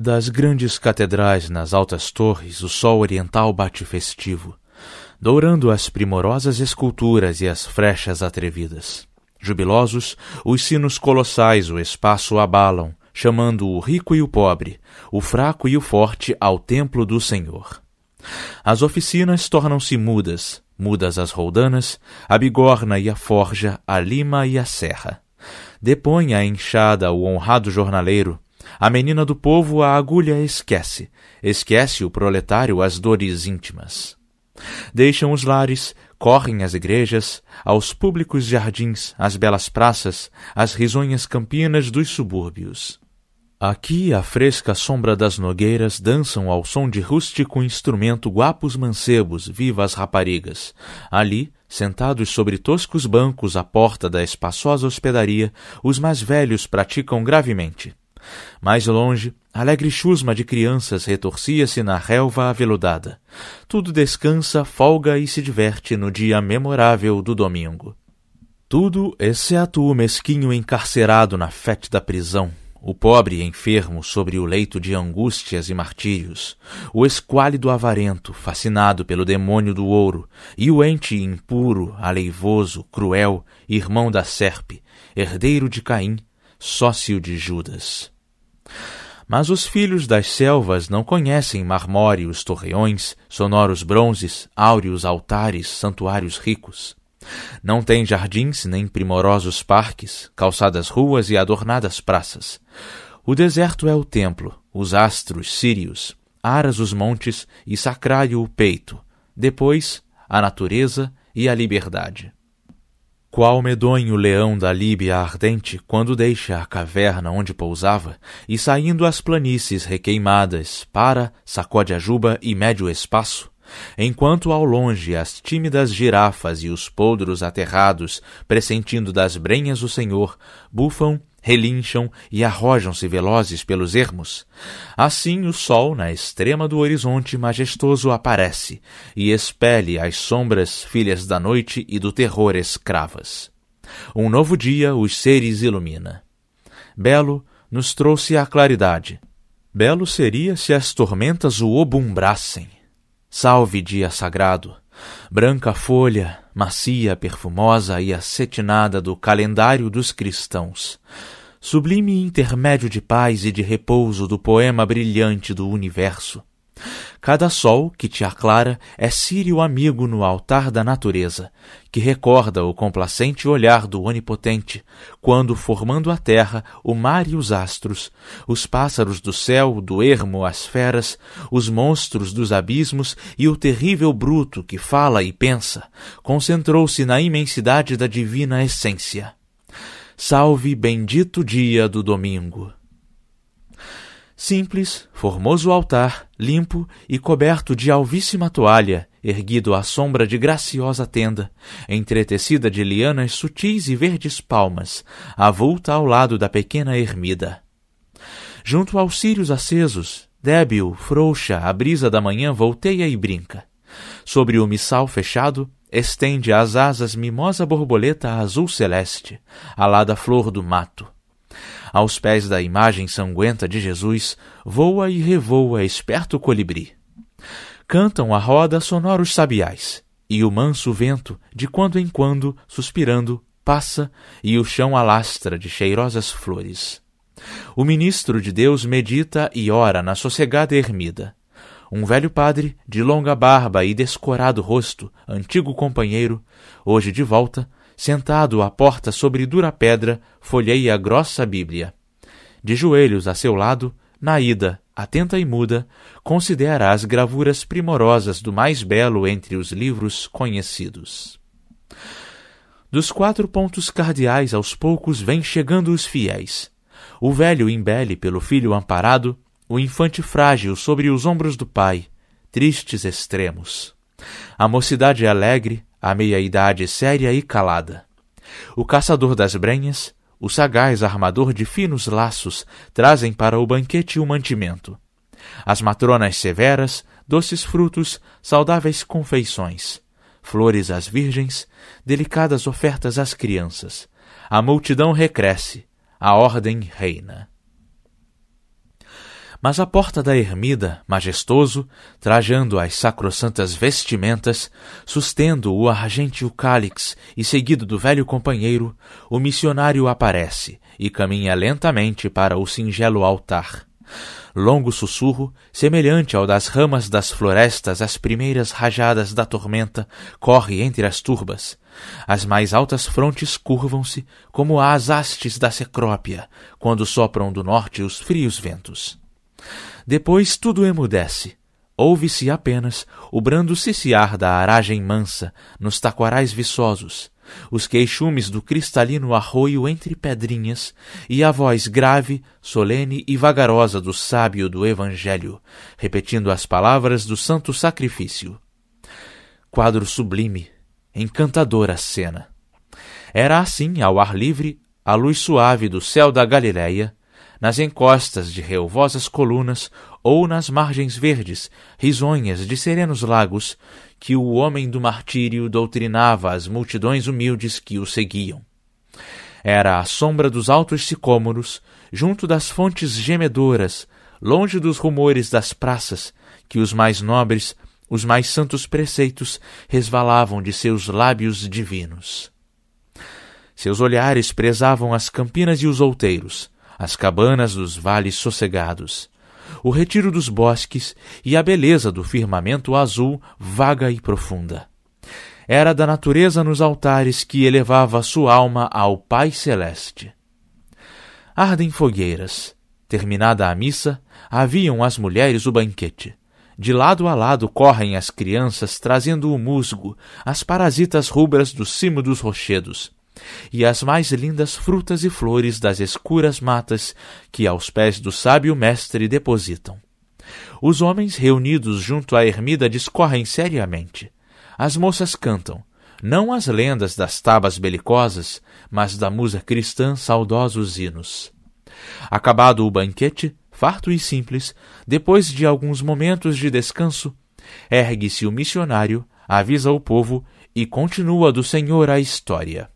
Das grandes catedrais nas altas torres, o sol oriental bate festivo, dourando as primorosas esculturas e as frechas atrevidas. Jubilosos, os sinos colossais o espaço abalam, chamando o rico e o pobre, o fraco e o forte ao templo do Senhor. As oficinas tornam-se mudas, mudas as roldanas, a bigorna e a forja, a lima e a serra. Depõe a enxada o honrado jornaleiro, a menina do povo a agulha esquece, esquece o proletário as dores íntimas. Deixam os lares, correm às igrejas, aos públicos jardins, às belas praças, às risonhas campinas dos subúrbios. Aqui, à fresca sombra das nogueiras, dançam ao som de rústico instrumento guapos mancebos, vivas raparigas. Ali, sentados sobre toscos bancos à porta da espaçosa hospedaria, os mais velhos praticam gravemente. Mais longe, alegre chusma de crianças retorcia-se na relva aveludada. Tudo descansa, folga e se diverte no dia memorável do domingo. Tudo, exceto o mesquinho encarcerado na fétida prisão, o pobre enfermo sobre o leito de angústias e martírios, o esquálido avarento, fascinado pelo demônio do ouro, e o ente impuro, aleivoso, cruel, irmão da serpe, herdeiro de Caim, sócio de Judas. Mas os filhos das selvas não conhecem marmóreos torreões, sonoros bronzes, áureos altares, santuários ricos. Não têm jardins nem primorosos parques, calçadas ruas e adornadas praças. O deserto é o templo, os astros sírios, aras os montes e sacrário o peito, depois a natureza e a liberdade. Qual medonho leão da Líbia ardente, quando deixa a caverna onde pousava, e saindo às planícies requeimadas, sacode a juba e mede o espaço, enquanto ao longe as tímidas girafas e os poldros aterrados, pressentindo das brenhas o Senhor, bufam, relincham e arrojam-se velozes pelos ermos. Assim o sol, na extrema do horizonte majestoso, aparece e expele as sombras, filhas da noite e do terror escravas. Um novo dia os seres ilumina. Belo nos trouxe a claridade. Belo seria se as tormentas o obumbrassem. Salve dia sagrado! Branca folha, macia, perfumosa e acetinada do calendário dos cristãos. Sublime intermédio de paz e de repouso do poema brilhante do universo. Cada sol que te aclara é sírio amigo no altar da natureza, que recorda o complacente olhar do Onipotente, quando, formando a terra, o mar e os astros, os pássaros do céu, do ermo, as feras, os monstros dos abismos e o terrível bruto que fala e pensa, concentrou-se na imensidade da divina essência. Salve bendito dia do domingo! Simples, formoso altar, limpo e coberto de alvíssima toalha, erguido à sombra de graciosa tenda, entretecida de lianas sutis e verdes palmas, avulta ao lado da pequena ermida. Junto aos círios acesos, débil, frouxa, a brisa da manhã volteia e brinca. Sobre o missal fechado, estende as asas mimosa borboleta azul celeste, alada flor do mato. Aos pés da imagem sanguenta de Jesus, voa e revoa esperto colibri. Cantam à roda sonoros sabiás, e o manso vento, de quando em quando, suspirando, passa, e o chão alastra de cheirosas flores. O ministro de Deus medita e ora na sossegada ermida. Um velho padre, de longa barba e descorado rosto, antigo companheiro, hoje de volta, sentado à porta sobre dura pedra, folheia a grossa Bíblia. De joelhos a seu lado, na ida, atenta e muda, considera as gravuras primorosas do mais belo entre os livros conhecidos. Dos 4 pontos cardeais aos poucos vêm chegando os fiéis. O velho embele pelo filho amparado, o infante frágil sobre os ombros do pai, tristes extremos. A mocidade alegre, a meia-idade séria e calada. O caçador das brenhas, o sagaz armador de finos laços, trazem para o banquete o mantimento. As matronas severas, doces frutos, saudáveis confeições. Flores às virgens, delicadas ofertas às crianças. A multidão recresce, a ordem reina. Mas à porta da ermida, majestoso, trajando as sacrossantas vestimentas, sustendo o argênteo cálix e seguido do velho companheiro, o missionário aparece e caminha lentamente para o singelo altar. Longo sussurro, semelhante ao das ramas das florestas às primeiras rajadas da tormenta, corre entre as turbas. As mais altas frontes curvam-se como as hastes da Cecrópia, quando sopram do norte os frios ventos. Depois tudo emudece. Ouve-se apenas o brando ciciar da aragem mansa nos taquarais viçosos, os queixumes do cristalino arroio entre pedrinhas e a voz grave, solene e vagarosa do sábio do Evangelho, repetindo as palavras do santo sacrifício. Quadro sublime, encantadora cena. Era assim, ao ar livre, a luz suave do céu da Galileia, nas encostas de relvosas colunas ou nas margens verdes, risonhas de serenos lagos, que o homem do martírio doutrinava as multidões humildes que o seguiam. Era à sombra dos altos sicômoros, junto das fontes gemedoras, longe dos rumores das praças, que os mais nobres, os mais santos preceitos resvalavam de seus lábios divinos. Seus olhares prezavam as campinas e os outeiros, as cabanas dos vales sossegados, o retiro dos bosques e a beleza do firmamento azul vaga e profunda. Era da natureza nos altares que elevava sua alma ao Pai Celeste. Ardem fogueiras. Terminada a missa, haviam as mulheres o banquete. De lado a lado correm as crianças trazendo o musgo, as parasitas rubras do cimo dos rochedos, e as mais lindas frutas e flores das escuras matas que aos pés do sábio mestre depositam. Os homens reunidos junto à ermida discorrem seriamente. As moças cantam, não as lendas das tabas belicosas, mas da musa cristã saudosos hinos. Acabado o banquete, farto e simples, depois de alguns momentos de descanso, ergue-se o missionário, avisa o povo e continua do Senhor a história.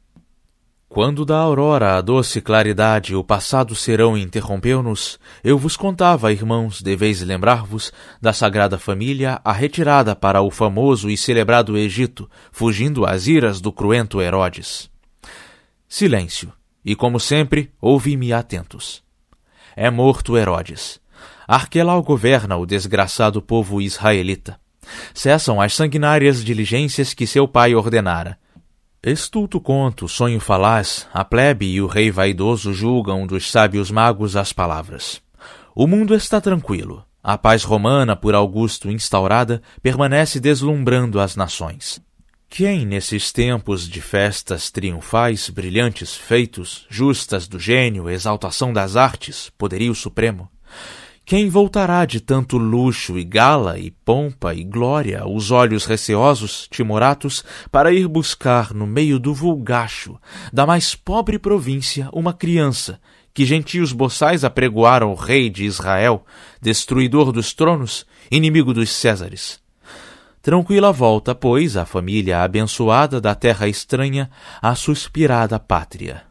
Quando da aurora a doce claridade o passado serão interrompeu-nos, eu vos contava, irmãos, deveis lembrar-vos, da Sagrada Família, a retirada para o famoso e celebrado Egito, fugindo às iras do cruento Herodes. Silêncio, e como sempre, ouvi-me atentos. É morto Herodes. Arquelau governa o desgraçado povo israelita. Cessam as sanguinárias diligências que seu pai ordenara. Estulto conto, sonho falaz, a plebe e o rei vaidoso julgam dos sábios magos as palavras. O mundo está tranquilo. A paz romana, por Augusto instaurada, permanece deslumbrando as nações. Quem, nesses tempos de festas triunfais, brilhantes feitos, justas do gênio, exaltação das artes, poderio supremo? Quem voltará de tanto luxo e gala e pompa e glória os olhos receosos, timoratos, para ir buscar no meio do vulgacho, da mais pobre província, uma criança, que gentios boçais apregoaram o rei de Israel, destruidor dos tronos, inimigo dos Césares? Tranquila volta, pois, a família abençoada da terra estranha à suspirada pátria.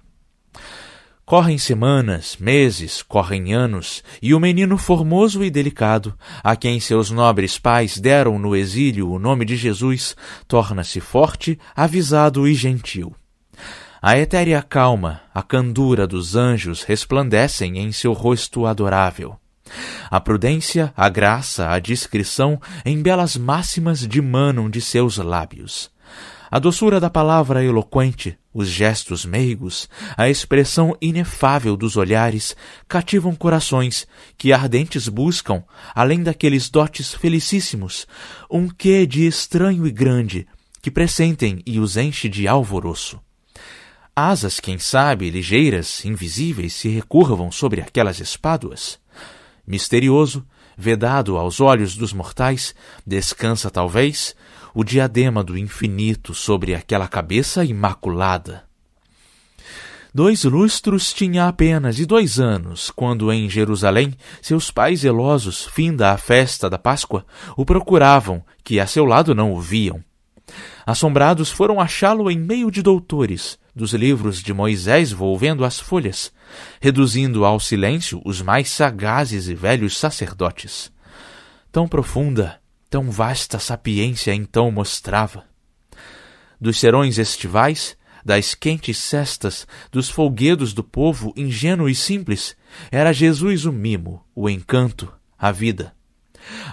Correm semanas, meses, correm anos, e o menino formoso e delicado, a quem seus nobres pais deram no exílio o nome de Jesus, torna-se forte, avisado e gentil. A etérea calma, a candura dos anjos resplandecem em seu rosto adorável. A prudência, a graça, a discrição em belas máximas dimanam de seus lábios. A doçura da palavra eloquente, os gestos meigos, a expressão inefável dos olhares cativam corações que ardentes buscam, além daqueles dotes felicíssimos, um quê de estranho e grande que pressentem e os enche de alvoroço. Asas, quem sabe, ligeiras, invisíveis, se recurvam sobre aquelas espáduas. Misterioso, vedado aos olhos dos mortais, descansa talvez o diadema do infinito sobre aquela cabeça imaculada. 2 lustros tinha apenas e 2 anos, quando em Jerusalém seus pais zelosos, finda a festa da Páscoa, o procuravam, que a seu lado não o viam. Assombrados foram achá-lo em meio de doutores, dos livros de Moisés volvendo as folhas, reduzindo ao silêncio os mais sagazes e velhos sacerdotes. Tão profunda, tão vasta sapiência então mostrava. Dos serões estivais, das quentes cestas, dos folguedos do povo ingênuo e simples, era Jesus o mimo, o encanto, a vida.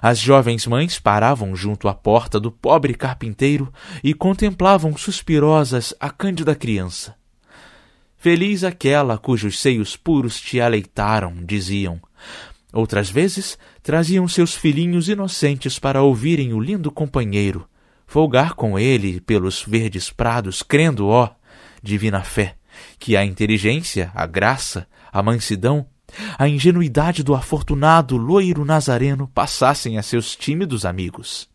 As jovens mães paravam junto à porta do pobre carpinteiro e contemplavam suspirosas a cândida criança. Feliz aquela cujos seios puros te aleitaram, diziam. Outras vezes traziam seus filhinhos inocentes para ouvirem o lindo companheiro, folgar com ele pelos verdes prados, crendo, ó, divina fé, que a inteligência, a graça, a mansidão, a ingenuidade do afortunado loiro nazareno passassem a seus tímidos amigos.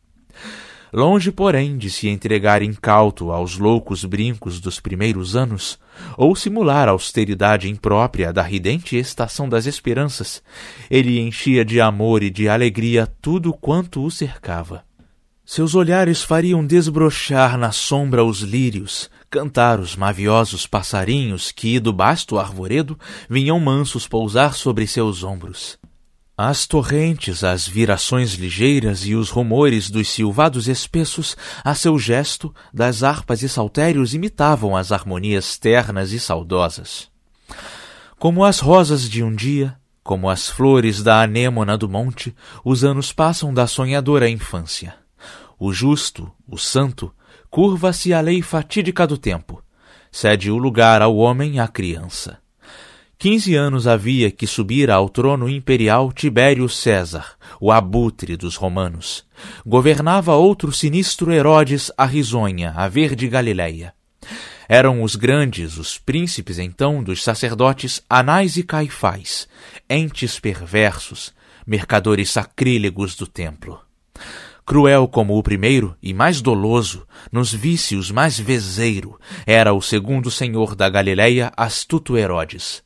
Longe, porém, de se entregar incauto aos loucos brincos dos primeiros anos, ou simular a austeridade imprópria da ridente estação das esperanças, ele enchia de amor e de alegria tudo quanto o cercava. Seus olhares fariam desbrochar na sombra os lírios, cantar os maviosos passarinhos que, do basto arvoredo, vinham mansos pousar sobre seus ombros. As torrentes, as virações ligeiras e os rumores dos silvados espessos, a seu gesto, das harpas e saltérios imitavam as harmonias ternas e saudosas. Como as rosas de um dia, como as flores da anêmona do monte, os anos passam da sonhadora infância. O justo, o santo, curva-se à lei fatídica do tempo. Cede o lugar ao homem à criança. 15 anos havia que subira ao trono imperial Tibério César, o abutre dos romanos. Governava outro sinistro Herodes a risonha, a verde Galileia. Eram os grandes, os príncipes então dos sacerdotes Anás e Caifás, entes perversos, mercadores sacrílegos do templo. Cruel como o primeiro e mais doloso, nos vícios mais vezeiro, era o segundo senhor da Galileia, astuto Herodes.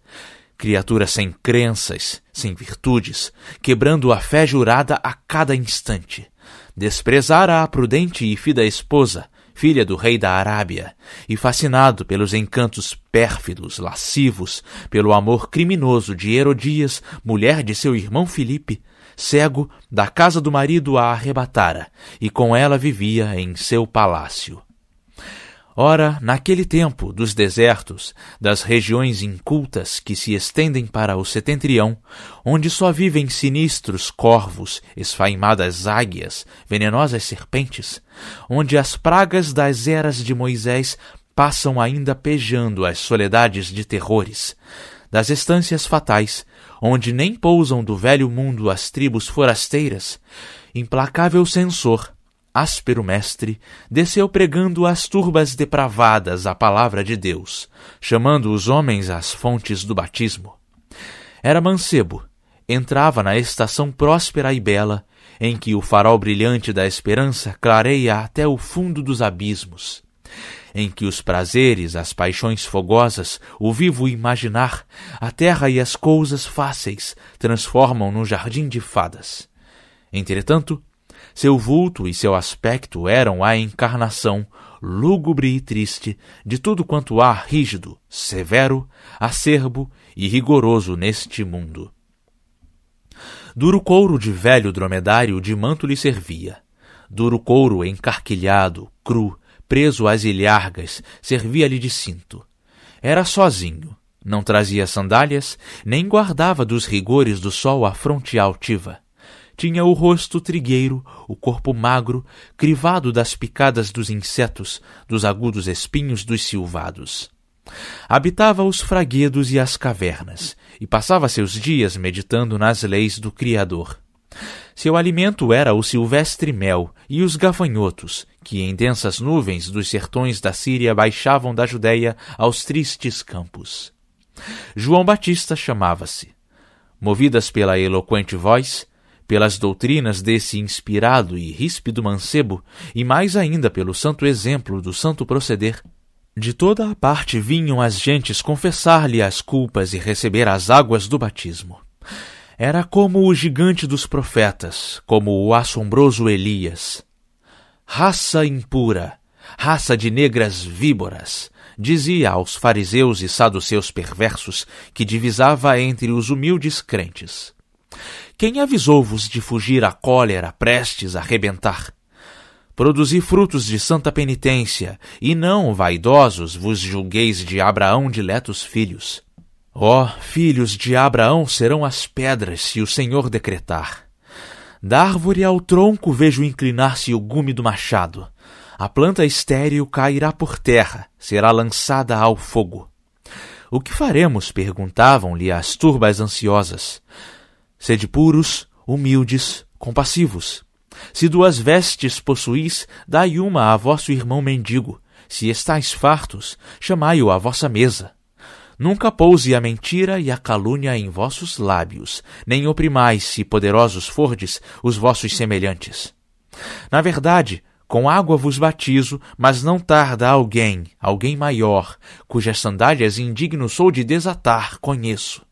Criatura sem crenças, sem virtudes, quebrando a fé jurada a cada instante. Desprezara a prudente e fida esposa, filha do rei da Arábia, e fascinado pelos encantos pérfidos, lascivos, pelo amor criminoso de Herodias, mulher de seu irmão Filipe, cego, da casa do marido a arrebatara, e com ela vivia em seu palácio. Ora, naquele tempo dos desertos, das regiões incultas que se estendem para o setentrião, onde só vivem sinistros corvos, esfaimadas águias, venenosas serpentes, onde as pragas das eras de Moisés passam ainda pejando as soledades de terrores, das estâncias fatais, onde nem pousam do velho mundo as tribos forasteiras, implacável censor, áspero mestre, desceu pregando às turbas depravadas a palavra de Deus, chamando os homens às fontes do batismo. Era mancebo, entrava na estação próspera e bela, em que o farol brilhante da esperança clareia até o fundo dos abismos, em que os prazeres, as paixões fogosas, o vivo imaginar, a terra e as coisas fáceis transformam num jardim de fadas. Entretanto, seu vulto e seu aspecto eram a encarnação, lúgubre e triste, de tudo quanto há rígido, severo, acerbo e rigoroso neste mundo. Duro couro de velho dromedário de manto lhe servia. Duro couro encarquilhado, cru, preso às ilhargas, servia-lhe de cinto. Era sozinho, não trazia sandálias, nem guardava dos rigores do sol a fronte altiva. Tinha o rosto trigueiro, o corpo magro, crivado das picadas dos insetos, dos agudos espinhos dos silvados. Habitava os fraguedos e as cavernas, e passava seus dias meditando nas leis do Criador. Seu alimento era o silvestre mel e os gafanhotos, que em densas nuvens dos sertões da Síria baixavam da Judéia aos tristes campos. João Batista chamava-se. Movidas pela eloquente voz, pelas doutrinas desse inspirado e ríspido mancebo, e mais ainda pelo santo exemplo do santo proceder, de toda a parte vinham as gentes confessar-lhe as culpas e receber as águas do batismo. Era como o gigante dos profetas, como o assombroso Elias. Raça impura, raça de negras víboras, dizia aos fariseus e saduceus perversos que divisava entre os humildes crentes: Quem avisou-vos de fugir à cólera prestes a rebentar? Produzi frutos de santa penitência, e não, vaidosos, vos julgueis de Abraão diletos filhos. Ó, filhos de Abraão serão as pedras, se o Senhor decretar. Da árvore ao tronco vejo inclinar-se o gume do machado. A planta estéril cairá por terra, será lançada ao fogo. O que faremos? Perguntavam-lhe as turbas ansiosas. Sede puros, humildes, compassivos. Se 2 vestes possuís, dai uma a vosso irmão mendigo. Se estáis fartos, chamai-o à vossa mesa. Nunca pouse a mentira e a calúnia em vossos lábios, nem oprimais, se poderosos fordes, os vossos semelhantes. Na verdade, com água vos batizo, mas não tarda alguém maior, cujas sandálias indigno sou de desatar, conheço.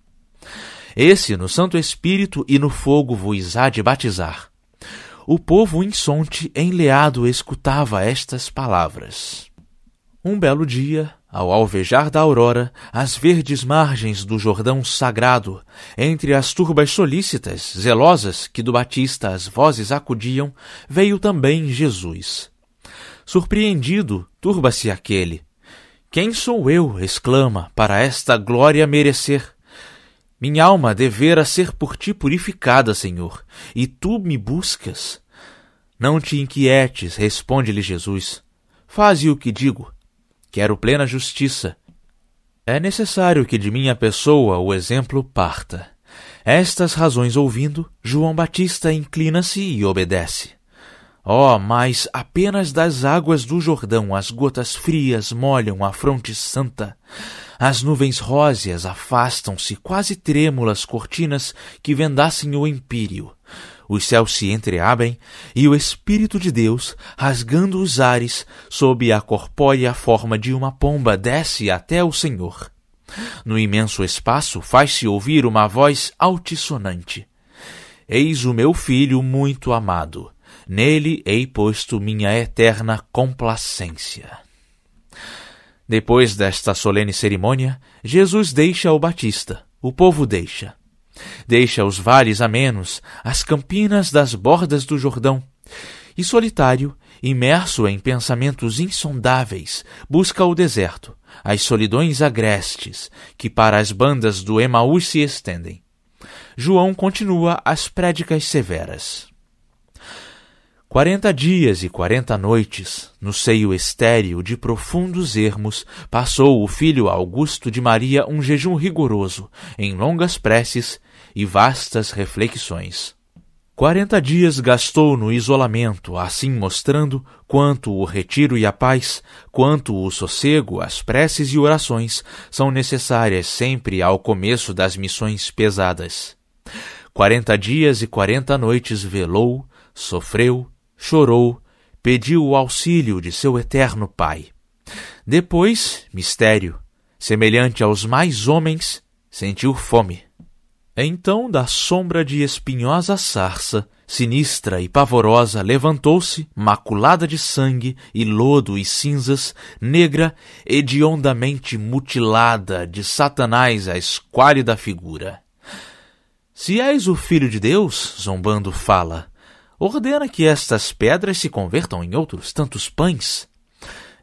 Esse no Santo Espírito e no fogo vos há de batizar. O povo insonte, enleado, escutava estas palavras. Um belo dia, ao alvejar da aurora, às verdes margens do Jordão sagrado, entre as turbas solícitas, zelosas, que do Batista as vozes acudiam, veio também Jesus. Surpreendido, turba-se aquele. Quem sou eu, exclama, para esta glória merecer? Minha alma devera ser por ti purificada, Senhor, e tu me buscas. Não te inquietes, responde-lhe Jesus. Faze o que digo. Quero plena justiça. É necessário que de minha pessoa o exemplo parta. Estas razões ouvindo, João Batista inclina-se e obedece. Mas apenas das águas do Jordão as gotas frias molham a fronte santa. As nuvens róseas afastam-se, quase trêmulas cortinas que vendassem o empíreo. Os céus se entreabrem e o Espírito de Deus, rasgando os ares, sob a corpórea forma de uma pomba, desce até o Senhor. No imenso espaço faz-se ouvir uma voz altissonante. Eis o meu filho muito amado. Nele hei posto minha eterna complacência. Depois desta solene cerimônia, Jesus deixa o Batista, o povo deixa. Deixa os vales amenos, as campinas das bordas do Jordão, e solitário, imerso em pensamentos insondáveis, busca o deserto, as solidões agrestes, que para as bandas do Emaús se estendem. João continua as prédicas severas. 40 dias e 40 noites, no seio estéril de profundos ermos, passou o filho Augusto de Maria um jejum rigoroso, em longas preces e vastas reflexões. 40 dias gastou no isolamento, assim mostrando quanto o retiro e a paz, quanto o sossego, as preces e orações são necessárias sempre ao começo das missões pesadas. 40 dias e 40 noites velou, sofreu, chorou, pediu o auxílio de seu eterno Pai. Depois, mistério, semelhante aos mais homens, sentiu fome. Então, da sombra de espinhosa sarça, sinistra e pavorosa, levantou-se, maculada de sangue e lodo e cinzas, negra, hediondamente mutilada, de Satanás a esquálida figura. Se és o Filho de Deus, zombando fala, ordena que estas pedras se convertam em outros tantos pães.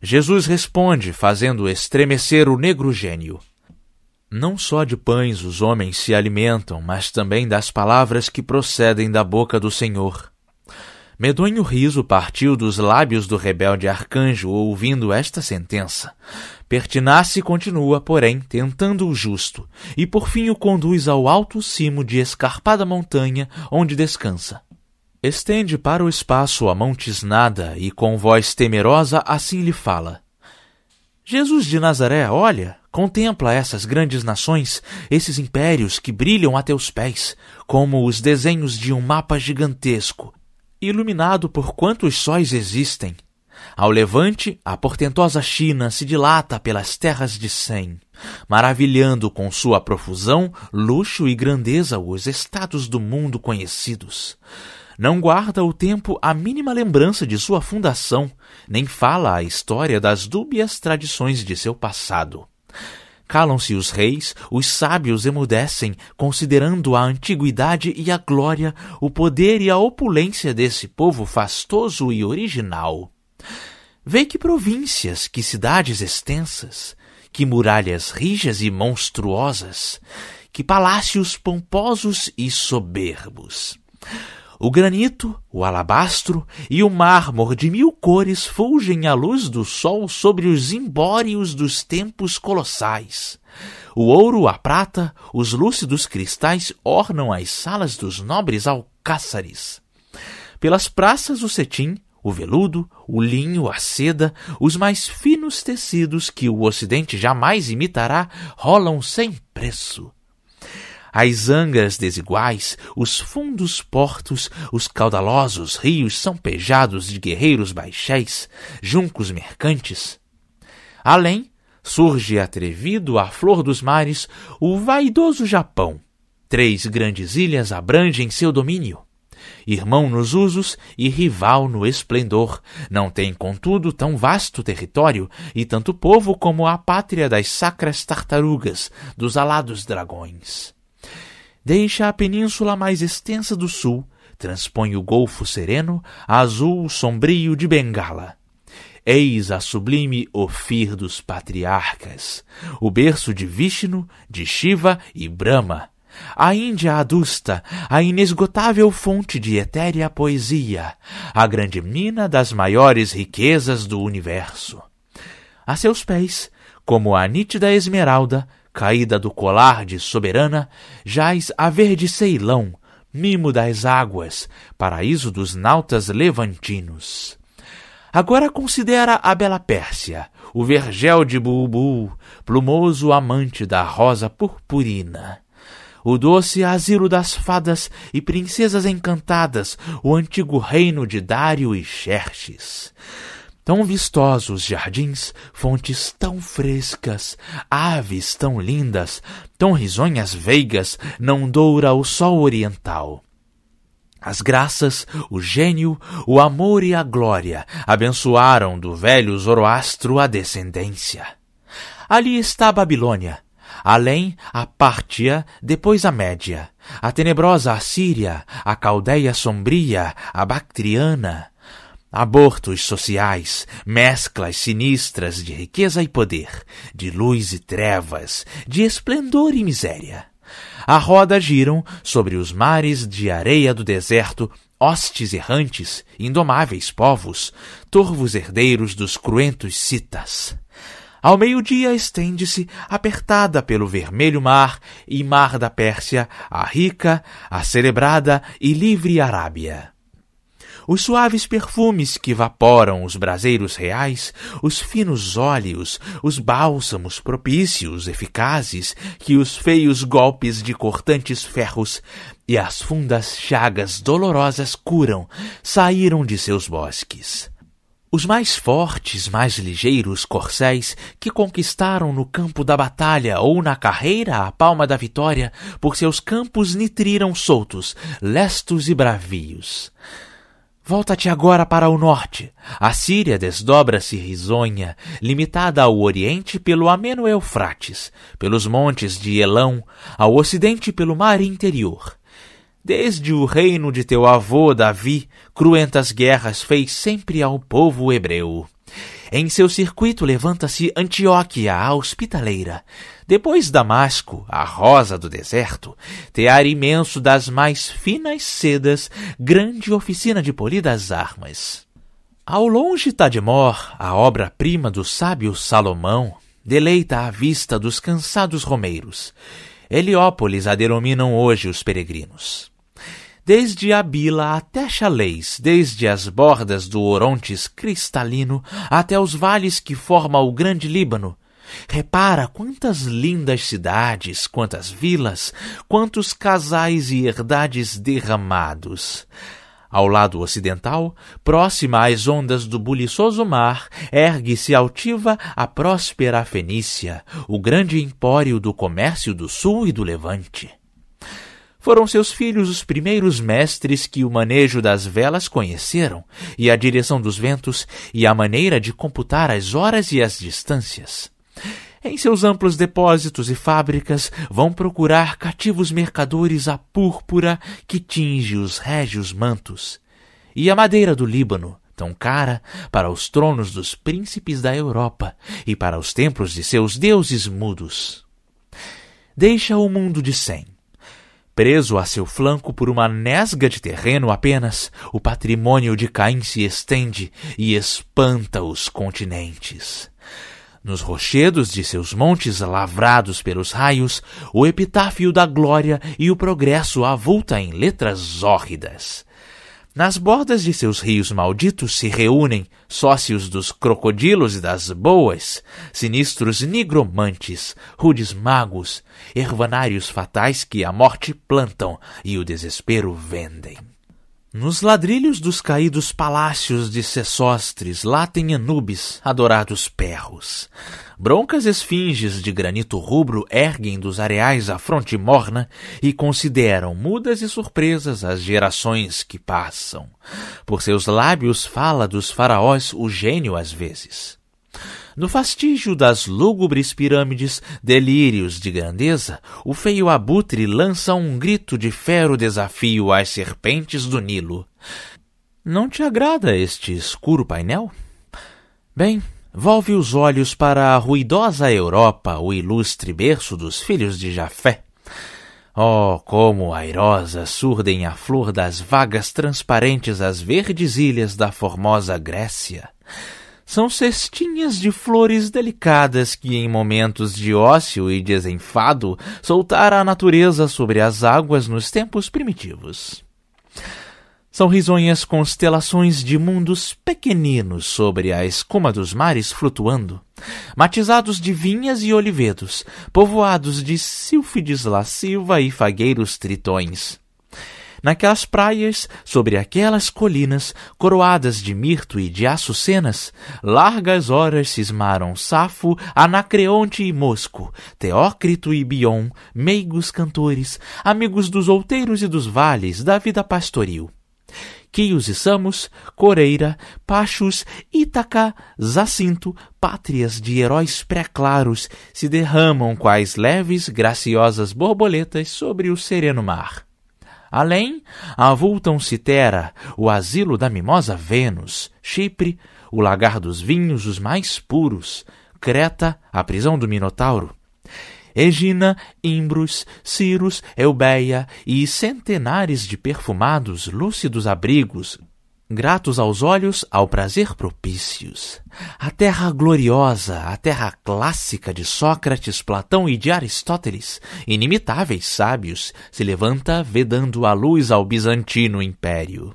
Jesus responde, fazendo estremecer o negro gênio. Não só de pães os homens se alimentam, mas também das palavras que procedem da boca do Senhor. Medonho riso partiu dos lábios do rebelde arcanjo, ouvindo esta sentença. Pertinace continua, porém, tentando o justo, e por fim o conduz ao alto cimo de escarpada montanha, onde descansa. Estende para o espaço a mão tisnada e com voz temerosa assim lhe fala. Jesus de Nazaré, olha, contempla essas grandes nações, esses impérios que brilham a teus pés, como os desenhos de um mapa gigantesco, iluminado por quantos sóis existem. Ao levante, a portentosa China se dilata pelas terras de Sem, maravilhando com sua profusão, luxo e grandeza os estados do mundo conhecidos. Não guarda o tempo a mínima lembrança de sua fundação, nem fala a história das dúbias tradições de seu passado. Calam-se os reis, os sábios emudecem, considerando a antiguidade e a glória, o poder e a opulência desse povo fastoso e original. Vê que províncias, que cidades extensas, que muralhas rijas e monstruosas, que palácios pomposos e soberbos. O granito, o alabastro e o mármore de 1000 cores fulgem à luz do sol sobre os zimbórios dos tempos colossais. O ouro, a prata, os lúcidos cristais ornam as salas dos nobres alcáçares. Pelas praças o cetim, o veludo, o linho, a seda, os mais finos tecidos que o Ocidente jamais imitará rolam sem preço. As angas desiguais, os fundos portos, os caudalosos rios são pejados de guerreiros baixéis, juncos mercantes. Além, surge atrevido à flor dos mares o vaidoso Japão. 3 grandes ilhas abrangem seu domínio. Irmão nos usos e rival no esplendor, não tem, contudo, tão vasto território e tanto povo como a pátria das sacras tartarugas, dos alados dragões. Deixa a península mais extensa do sul, transpõe o Golfo Sereno, azul sombrio de Bengala. Eis a sublime Ofir dos patriarcas, o berço de Vishnu, de Shiva e Brahma. A Índia adusta, a inesgotável fonte de etérea poesia, a grande mina das maiores riquezas do universo. A seus pés, como a nítida esmeralda, caída do colar de soberana, jaz a verde Ceilão, mimo das águas, paraíso dos nautas levantinos. Agora considera a bela Pérsia, o vergel de Bulbul, plumoso amante da rosa purpurina. O doce asilo das fadas e princesas encantadas, o antigo reino de Dário e Xerxes. Tão vistosos jardins, fontes tão frescas, aves tão lindas, tão risonhas veigas, não doura o sol oriental. As graças, o gênio, o amor e a glória abençoaram do velho Zoroastro a descendência. Ali está a Babilônia, além a Pártia, depois a Média, a tenebrosa Assíria, a Caldeia sombria, a Bactriana. Abortos sociais, mesclas sinistras de riqueza e poder, de luz e trevas, de esplendor e miséria. A roda giram sobre os mares de areia do deserto, hostes errantes, indomáveis povos, torvos herdeiros dos cruentos citas. Ao meio-dia estende-se, apertada pelo vermelho mar e mar da Pérsia, a rica, a celebrada e livre Arábia. Os suaves perfumes que vaporam os braseiros reais, os finos óleos, os bálsamos propícios, eficazes, que os feios golpes de cortantes ferros e as fundas chagas dolorosas curam, saíram de seus bosques. Os mais fortes, mais ligeiros corcéis que conquistaram no campo da batalha ou na carreira a palma da vitória, por seus campos nitriram soltos, lestos e bravios. Volta-te agora para o norte. A Síria desdobra-se risonha, limitada ao oriente pelo ameno Eufrates, pelos montes de Elão, ao ocidente pelo mar interior. Desde o reino de teu avô Davi, cruentas guerras fez sempre ao povo hebreu. Em seu circuito levanta-se Antioquia, a hospitaleira. Depois Damasco, a rosa do deserto, tear imenso das mais finas sedas, grande oficina de polidas armas. Ao longe Tadmor, a obra-prima do sábio Salomão, deleita a vista dos cansados romeiros. Heliópolis a denominam hoje os peregrinos. Desde Abila até Chalés, desde as bordas do Orontes cristalino até os vales que formam o grande Líbano. Repara quantas lindas cidades, quantas vilas, quantos casais e herdades derramados. Ao lado ocidental, próxima às ondas do buliçoso mar, ergue-se altiva a próspera Fenícia, o grande empório do comércio do sul e do levante. Foram seus filhos os primeiros mestres que o manejo das velas conheceram, e a direção dos ventos, e a maneira de computar as horas e as distâncias. Em seus amplos depósitos e fábricas vão procurar cativos mercadores a púrpura que tinge os régios mantos, e a madeira do Líbano, tão cara para os tronos dos príncipes da Europa e para os templos de seus deuses mudos. Deixa o mundo de Sem. Preso a seu flanco por uma nesga de terreno apenas, o patrimônio de Caim se estende e espanta os continentes. Nos rochedos de seus montes lavrados pelos raios, o epitáfio da glória e o progresso avulta em letras hórridas. Nas bordas de seus rios malditos se reúnem sócios dos crocodilos e das boas, sinistros nigromantes, rudes magos, ervanários fatais que a morte plantam e o desespero vendem. Nos ladrilhos dos caídos palácios de Sesostres latem Anubis, adorados perros. Broncas esfinges de granito rubro erguem dos areais a fronte morna e consideram mudas e surpresas as gerações que passam. Por seus lábios fala dos faraós o gênio às vezes. No fastígio das lúgubres pirâmides, delírios de grandeza, o feio abutre lança um grito de fero desafio às serpentes do Nilo. Não te agrada este escuro painel? Bem, volve os olhos para a ruidosa Europa, o ilustre berço dos filhos de Jafé. Oh, como airosas surdem a flor das vagas transparentes as verdes ilhas da formosa Grécia. São cestinhas de flores delicadas que, em momentos de ócio e desenfado, soltara a natureza sobre as águas nos tempos primitivos. São risonhas constelações de mundos pequeninos sobre a escuma dos mares flutuando, matizados de vinhas e olivedos, povoados de sílfides lasciva e fagueiros tritões. Naquelas praias, sobre aquelas colinas, coroadas de mirto e de açucenas, largas horas cismaram Safo, Anacreonte e Mosco, Teócrito e Bion, meigos cantores, amigos dos outeiros e dos vales da vida pastoril. Quios e Samos, Coreira, Pachos, Ítaca, Zacinto, pátrias de heróis pré-claros, se derramam quais leves, graciosas borboletas sobre o sereno mar. Além, avultam Citera, o asilo da mimosa Vênus, Chipre, o lagar dos vinhos os mais puros, Creta, a prisão do Minotauro, Egina, Imbros, Cirus, Eubéia e centenares de perfumados, lúcidos abrigos, gratos aos olhos, ao prazer propícios. A terra gloriosa, a terra clássica de Sócrates, Platão e de Aristóteles, inimitáveis sábios, se levanta vedando a luz ao bizantino império.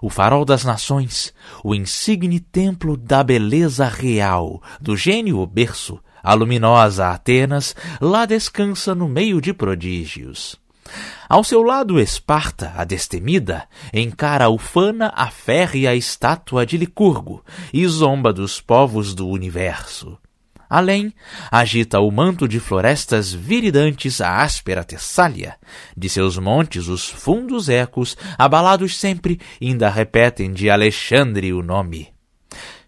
O farol das nações, o insigne templo da beleza real, do gênio berço, a luminosa Atenas, lá descansa no meio de prodígios. Ao seu lado Esparta, a destemida, encara ufana a férrea estátua de Licurgo e zomba dos povos do universo. Além, agita o manto de florestas viridantes a áspera Tessália. De seus montes os fundos ecos, abalados sempre, ainda repetem de Alexandre o nome.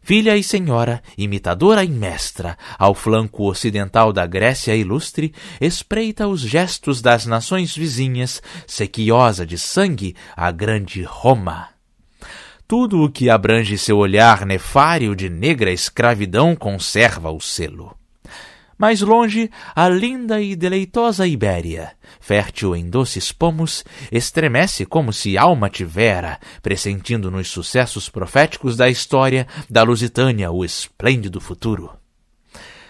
Filha e senhora, imitadora e mestra, ao flanco ocidental da Grécia ilustre, espreita os gestos das nações vizinhas, sequiosa de sangue, a grande Roma. Tudo o que abrange seu olhar nefário de negra escravidão conserva o selo. Mais longe, a linda e deleitosa Ibéria, fértil em doces pomos, estremece como se alma tivera, pressentindo nos sucessos proféticos da história da Lusitânia o esplêndido futuro.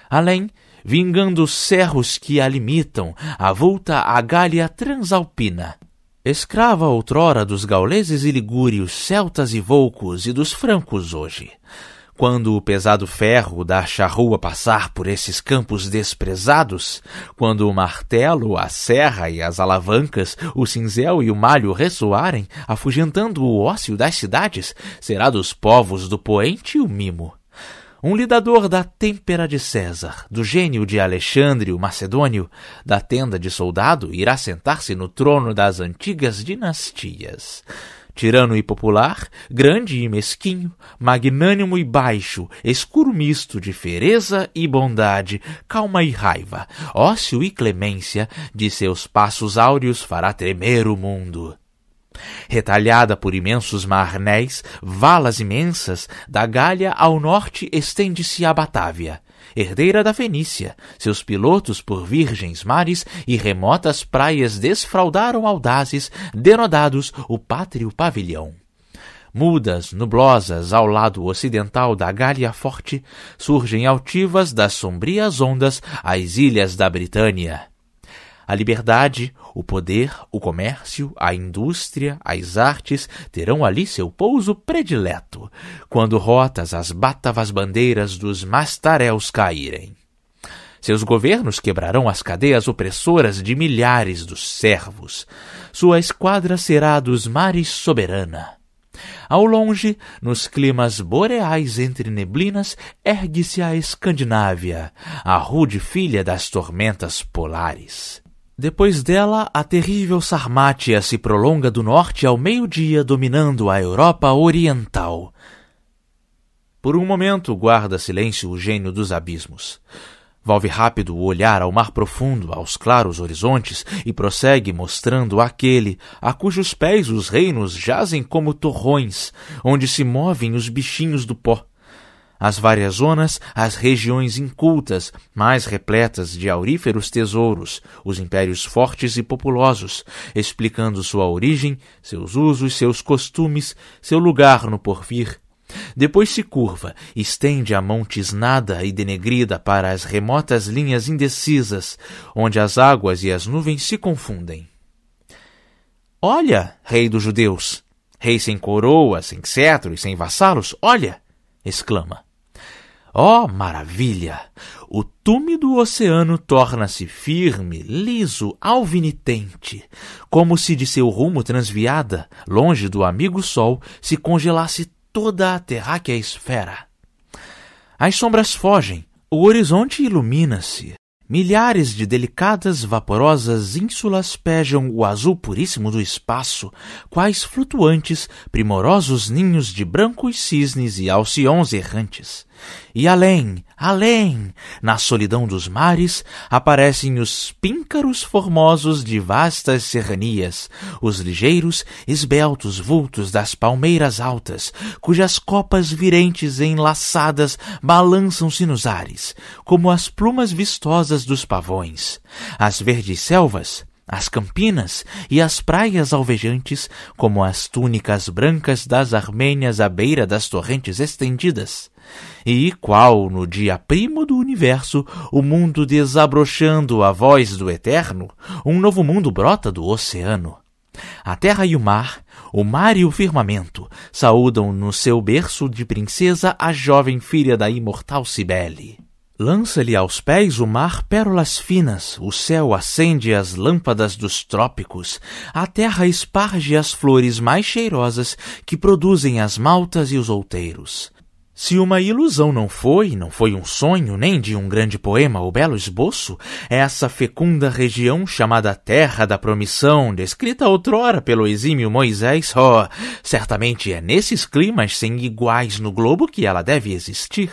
Além, vingando os cerros que a limitam, avulta a Gália transalpina, escrava outrora dos gauleses e ligúrios, celtas e volcos e dos francos hoje. Quando o pesado ferro da charrua passar por esses campos desprezados, quando o martelo, a serra e as alavancas, o cinzel e o malho ressoarem, afugentando o ócio das cidades, será dos povos do poente o mimo. Um lidador da têmpera de César, do gênio de Alexandre o Macedônio, da tenda de soldado, irá sentar-se no trono das antigas dinastias. Tirano e popular, grande e mesquinho, magnânimo e baixo, escuro misto de fereza e bondade, calma e raiva, ócio e clemência, de seus passos áureos fará tremer o mundo. Retalhada por imensos marnéis, valas imensas, da Gália ao norte estende-se a Batávia, herdeira da Fenícia. Seus pilotos por virgens mares e remotas praias desfraldaram audazes, denodados o pátrio pavilhão. Mudas, nublosas, ao lado ocidental da Gália forte, surgem altivas das sombrias ondas as ilhas da Britânia. A liberdade, o poder, o comércio, a indústria, as artes terão ali seu pouso predileto, quando rotas as bátavas bandeiras dos mastaréus caírem. Seus governos quebrarão as cadeias opressoras de milhares dos servos. Sua esquadra será dos mares soberana. Ao longe, nos climas boreais entre neblinas, ergue-se a Escandinávia, a rude filha das tormentas polares. Depois dela, a terrível Sarmátia se prolonga do norte ao meio-dia, dominando a Europa oriental. Por um momento guarda silêncio o gênio dos abismos. Volve rápido o olhar ao mar profundo, aos claros horizontes, e prossegue mostrando aquele a cujos pés os reinos jazem como torrões, onde se movem os bichinhos do pó. As várias zonas, as regiões incultas, mais repletas de auríferos tesouros, os impérios fortes e populosos, explicando sua origem, seus usos, seus costumes, seu lugar no porvir. Depois se curva, estende a mão tisnada e denegrida para as remotas linhas indecisas, onde as águas e as nuvens se confundem. Olha, rei dos judeus! Rei sem coroa, sem cetro e sem vassalos, olha! Exclama. Oh, maravilha! O túmido oceano torna-se firme, liso, alvinitente, como se de seu rumo transviada, longe do amigo sol, se congelasse toda a terráquea esfera. As sombras fogem, o horizonte ilumina-se. Milhares de delicadas, vaporosas ínsulas pejam o azul puríssimo do espaço, quais flutuantes, primorosos ninhos de brancos cisnes e alciões errantes. E além, na solidão dos mares, aparecem os píncaros formosos de vastas serranias, os ligeiros, esbeltos vultos das palmeiras altas, cujas copas virentes enlaçadas balançam-se nos ares, como as plumas vistosas dos pavões. As verdes selvas, as campinas e as praias alvejantes, como as túnicas brancas das armênias à beira das torrentes estendidas. E, qual no dia primo do universo, o mundo desabrochando a voz do eterno, um novo mundo brota do oceano. A terra e o mar e o firmamento, saúdam no seu berço de princesa a jovem filha da imortal Cibele. Lança-lhe aos pés o mar pérolas finas, o céu acende as lâmpadas dos trópicos, a terra esparge as flores mais cheirosas que produzem as maltas e os outeiros. Se uma ilusão não foi um sonho, nem de um grande poema ou belo esboço, essa fecunda região chamada Terra da Promissão, descrita outrora pelo exímio Moisés, certamente é nesses climas sem iguais no globo que ela deve existir.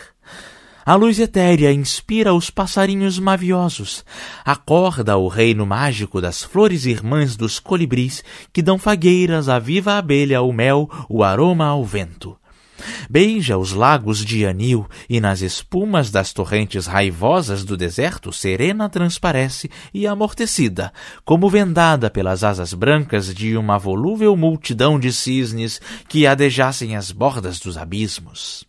A luz etérea inspira os passarinhos maviosos, acorda o reino mágico das flores irmãs dos colibris, que dão fagueiras à viva abelha o mel, o aroma ao vento. Beija os lagos de anil e nas espumas das torrentes raivosas do deserto serena transparece e amortecida, como vendada pelas asas brancas de uma volúvel multidão de cisnes que adejassem as bordas dos abismos.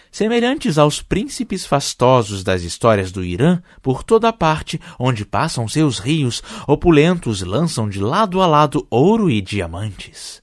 Semelhantes aos príncipes fastosos das histórias do Irã, por toda parte onde passam seus rios, opulentos lançam de lado a lado ouro e diamantes.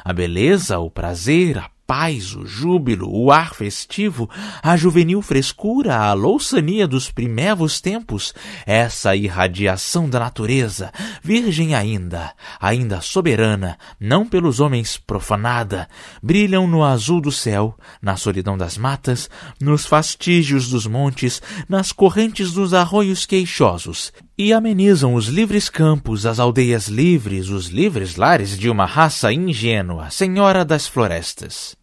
A beleza, o prazer, a paz, o júbilo, o ar festivo, a juvenil frescura, a louçania dos primevos tempos, essa irradiação da natureza, virgem ainda soberana, não pelos homens profanada, brilham no azul do céu, na solidão das matas, nos fastígios dos montes, nas correntes dos arroios queixosos, e amenizam os livres campos, as aldeias livres, os livres lares de uma raça ingênua, senhora das florestas.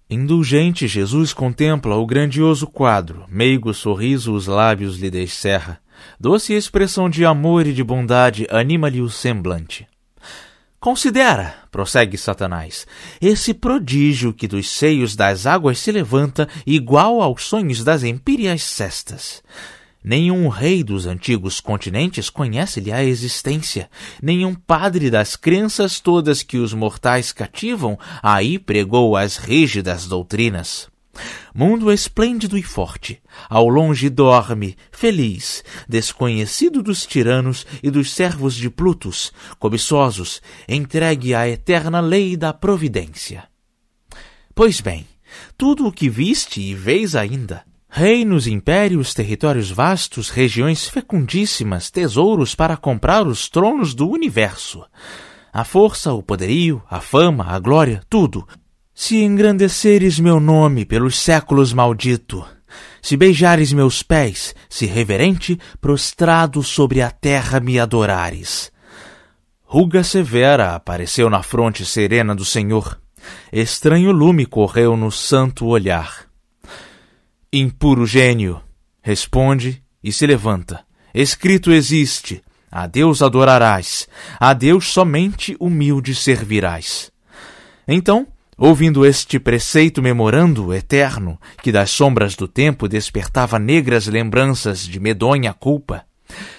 Indulgente, Jesus contempla o grandioso quadro, meigo sorriso os lábios lhe descerra, doce expressão de amor e de bondade anima-lhe o semblante. Considera, prossegue Satanás, esse prodígio que dos seios das águas se levanta igual aos sonhos das empíreas cestas. Nenhum rei dos antigos continentes conhece-lhe a existência, nenhum padre das crenças todas que os mortais cativam aí pregou as rígidas doutrinas. Mundo esplêndido e forte, ao longe dorme, feliz, desconhecido dos tiranos e dos servos de Plutos, cobiçosos, entregue à eterna lei da providência. Pois bem, tudo o que viste e vês ainda, reinos, impérios, territórios vastos, regiões fecundíssimas, tesouros para comprar os tronos do universo. A força, o poderio, a fama, a glória, tudo. Se engrandeceres meu nome pelos séculos maldito, se beijares meus pés, se reverente, prostrado sobre a terra me adorares. Ruga severa apareceu na fronte serena do Senhor. Estranho lume correu no santo olhar. Impuro gênio, responde e se levanta. Escrito existe, a Deus adorarás, a Deus somente humilde servirás. Então, ouvindo este preceito memorando eterno, que das sombras do tempo despertava negras lembranças de medonha culpa,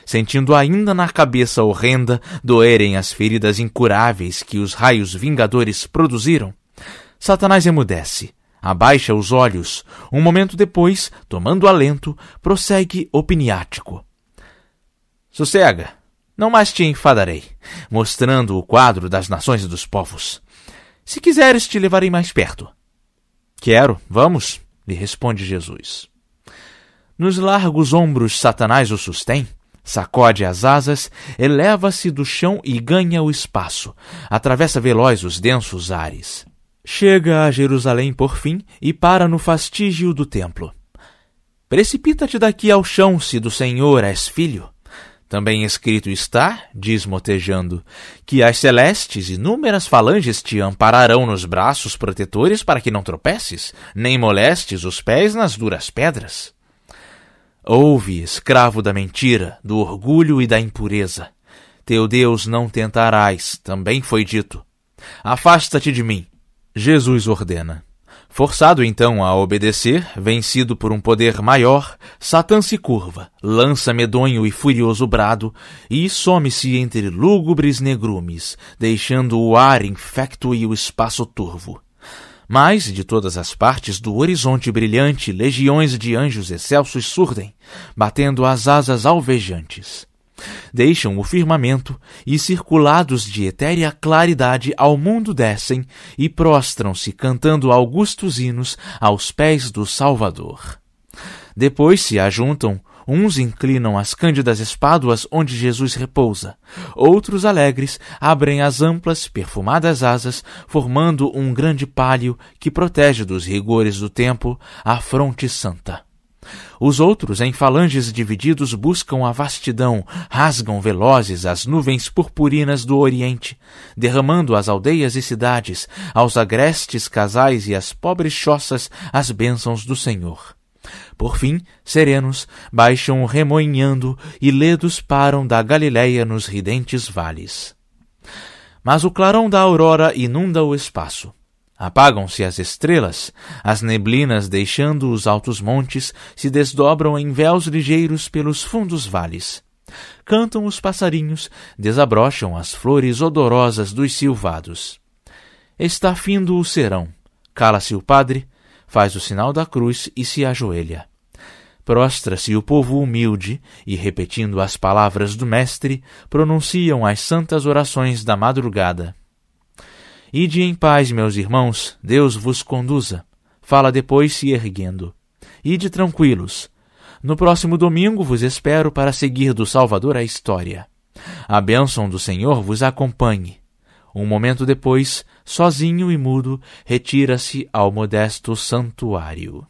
sentindo ainda na cabeça horrenda doerem as feridas incuráveis que os raios vingadores produziram, Satanás emudece, abaixa os olhos, um momento depois, tomando alento, prossegue opiniático. Sossega, não mais te enfadarei, mostrando o quadro das nações e dos povos. Se quiseres, te levarei mais perto. Quero, vamos, lhe responde Jesus. Nos largos ombros Satanás o sustém, sacode as asas, eleva-se do chão e ganha o espaço, atravessa veloz os densos ares. Chega a Jerusalém por fim e para no fastígio do templo. Precipita-te daqui ao chão, se do Senhor és filho. Também escrito está, diz motejando, que as celestes inúmeras falanges te ampararão nos braços protetores para que não tropeces, nem molestes os pés nas duras pedras. Ouve, escravo da mentira, do orgulho e da impureza. Teu Deus não tentarás, também foi dito. Afasta-te de mim. Jesus ordena. Forçado então a obedecer, vencido por um poder maior, Satã se curva, lança medonho e furioso brado e some-se entre lúgubres negrumes, deixando o ar infecto e o espaço turvo. Mas, de todas as partes do horizonte brilhante, legiões de anjos excelsos surdem, batendo as asas alvejantes. Deixam o firmamento e, circulados de etérea claridade, ao mundo descem e prostram-se cantando augustos hinos aos pés do Salvador. Depois se ajuntam, uns inclinam as cândidas espáduas onde Jesus repousa, outros alegres abrem as amplas, perfumadas asas, formando um grande pálio que protege dos rigores do tempo a fronte santa. Os outros, em falanges divididos, buscam a vastidão, rasgam velozes as nuvens purpurinas do Oriente, derramando às aldeias e cidades, aos agrestes casais e às pobres choças, as bênçãos do Senhor. Por fim, serenos, baixam remoinhando e ledos param da Galileia nos ridentes vales. Mas o clarão da aurora inunda o espaço. Apagam-se as estrelas, as neblinas deixando os altos montes se desdobram em véus ligeiros pelos fundos vales. Cantam os passarinhos, desabrocham as flores odorosas dos silvados. Está findo o serão. Cala-se o padre, faz o sinal da cruz e se ajoelha. Prostra-se o povo humilde e, repetindo as palavras do mestre, pronunciam as santas orações da madrugada. Ide em paz, meus irmãos, Deus vos conduza. Fala depois se erguendo. Ide tranquilos. No próximo domingo vos espero para seguir do Salvador a história. A bênção do Senhor vos acompanhe. Um momento depois, sozinho e mudo, retira-se ao modesto santuário.